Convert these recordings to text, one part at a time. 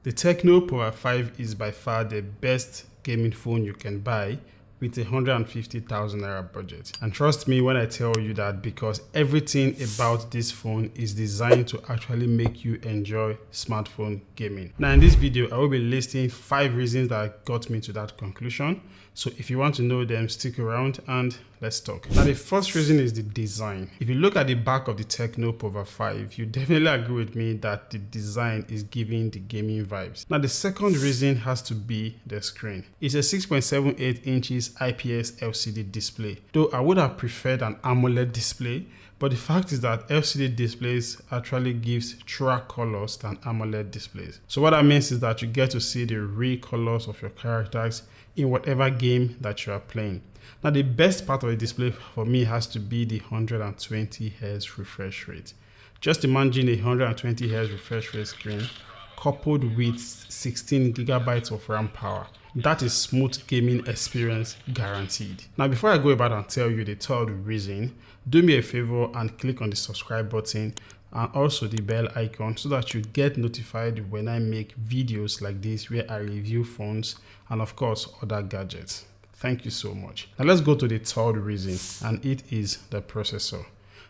The Tecno Pova 5 is by far the best gaming phone you can buy with a 150,000 naira budget. And trust me when I tell you that, because everything about this phone is designed to actually make you enjoy smartphone gaming. Now in this video, I will be listing 5 reasons that got me to that conclusion. So if you want to know them, stick around and let's talk. Now the first reason is the design. If you look at the back of the Tecno Pova 5, you definitely agree with me that the design is giving the gaming vibes. Now the second reason has to be the screen. It's a 6.78 inches IPS LCD display. Though I would have preferred an AMOLED display, but the fact is that LCD displays actually gives truer colors than AMOLED displays. So what that means is that you get to see the real colors of your characters in whatever game that you are playing. Now the best part of the display for me has to be the 120 Hz refresh rate. Just imagine a 120 Hz refresh rate screen coupled with 16 gigabytes of RAM power. That is smooth gaming experience guaranteed. Now before I go about and tell you the third reason, do me a favor and click on the subscribe button and also the bell icon so that you get notified when I make videos like this where I review phones and of course other gadgets. Thank you so much. Now let's go to the third reason, and it is the processor.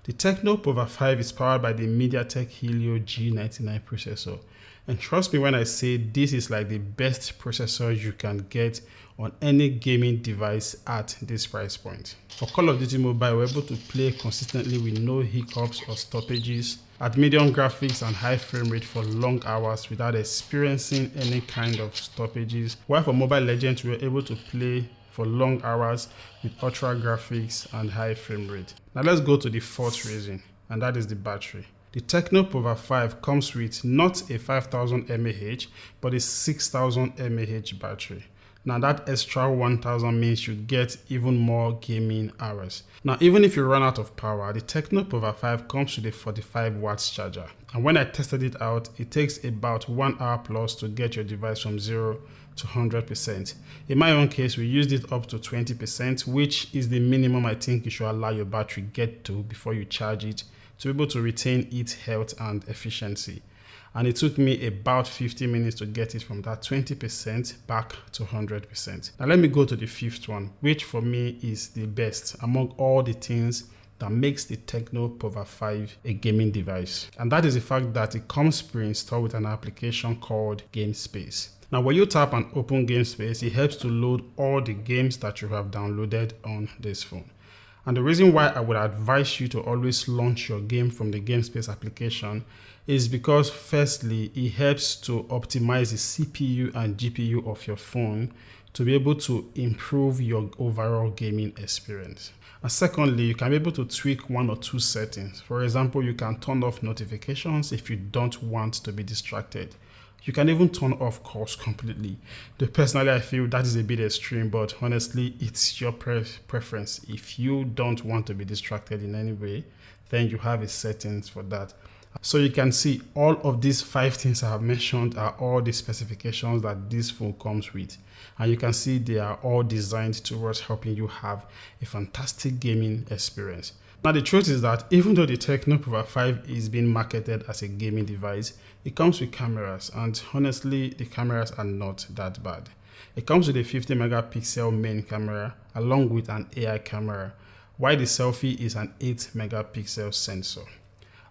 The Tecno Pova 5 is powered by the MediaTek Helio G99 processor. And trust me when I say this is like the best processor you can get on any gaming device at this price point. For Call of Duty Mobile, we're able to play consistently with no hiccups or stoppages at medium graphics and high frame rate for long hours without experiencing any kind of stoppages. While for Mobile Legends, we were able to play for long hours with ultra graphics and high frame rate. Now let's go to the fourth reason, and that is the battery. The Tecno Pova 5 comes with not a 5000 mAh but a 6000 mAh battery. Now that extra 1000 means you get even more gaming hours. Now even if you run out of power, the Tecno Pova 5 comes with a 45 watts charger. And when I tested it out, it takes about 1 hour plus to get your device from 0 to 100%. In my own case, we used it up to 20%, which is the minimum I think you should allow your battery get to before you charge it to be able to retain its health and efficiency. And it took me about 50 minutes to get it from that 20% back to 100%. Now let me go to the fifth one, which for me is the best among all the things that makes the Tecno Pova 5 a gaming device. And that is the fact that it comes pre-installed with an application called GameSpace. Now when you tap and open GameSpace, it helps to load all the games that you have downloaded on this phone. And the reason why I would advise you to always launch your game from the GameSpace application is because firstly, it helps to optimize the CPU and GPU of your phone to be able to improve your overall gaming experience. And secondly, you can be able to tweak 1 or 2 settings. For example, you can turn off notifications if you don't want to be distracted. You can even turn off calls completely. Though personally, I feel that is a bit extreme, but honestly, it's your preference. If you don't want to be distracted in any way, then you have a settings for that. So you can see all of these 5 things I have mentioned are all the specifications that this phone comes with. And you can see they are all designed towards helping you have a fantastic gaming experience. Now the truth is that even though the Tecno Pova 5 is being marketed as a gaming device, it comes with cameras, and honestly the cameras are not that bad. It comes with a 50 megapixel main camera along with an AI camera, while the selfie is an 8 megapixel sensor.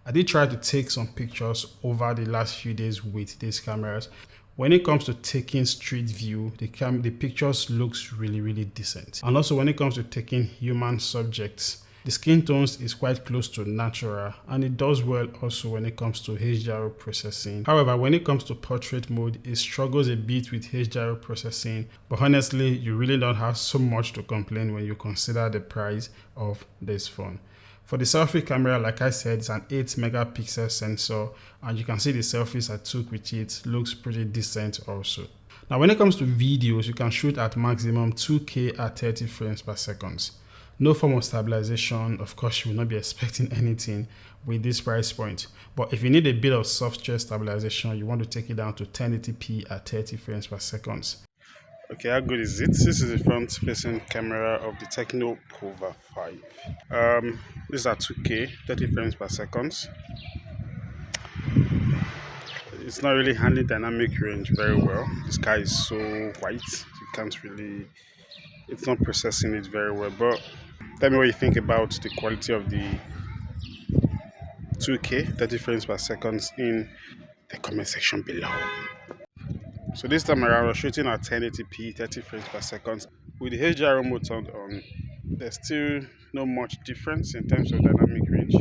I did try to take some pictures over the last few days with these cameras. When it comes to taking street view, the pictures looks really decent. And also when it comes to taking human subjects, the skin tones is quite close to natural, and it does well also when it comes to HDR processing. However, when it comes to portrait mode, it struggles a bit with HDR processing, but honestly, you really don't have so much to complain when you consider the price of this phone. For the selfie camera, like I said, it's an 8 megapixel sensor, and you can see the selfies I took with it looks pretty decent also. Now, when it comes to videos, you can shoot at maximum 2K at 30 frames per second. No form of stabilization. Of course, you will not be expecting anything with this price point. But if you need a bit of software stabilization, you want to take it down to 1080p at 30 frames per second. Okay, how good is it? This is the front-facing camera of the Tecno Pova 5. These are 2K, 30 frames per second. it's not really handling dynamic range very well. The sky is so white, you can't really, it's not processing it very well. But tell me what you think about the quality of the 2K 30 frames per second in the comment section below. So this time around we're shooting at 1080p 30 frames per second with the HDR mode turned on. There's still not much difference in terms of dynamic range,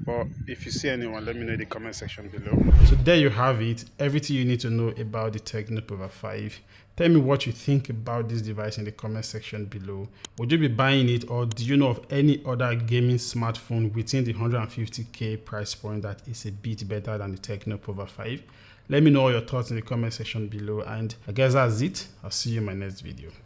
but if you see anyone, let me know in the comment section below. So there you have it, everything you need to know about the Tecno Pova 5. Tell me what you think about this device in the comment section below. Would you be buying it, or do you know of any other gaming smartphone within the 150k price point that is a bit better than the Tecno Pova 5? Let me know all your thoughts in the comment section below, and I guess that's it. I'll see you in my next video.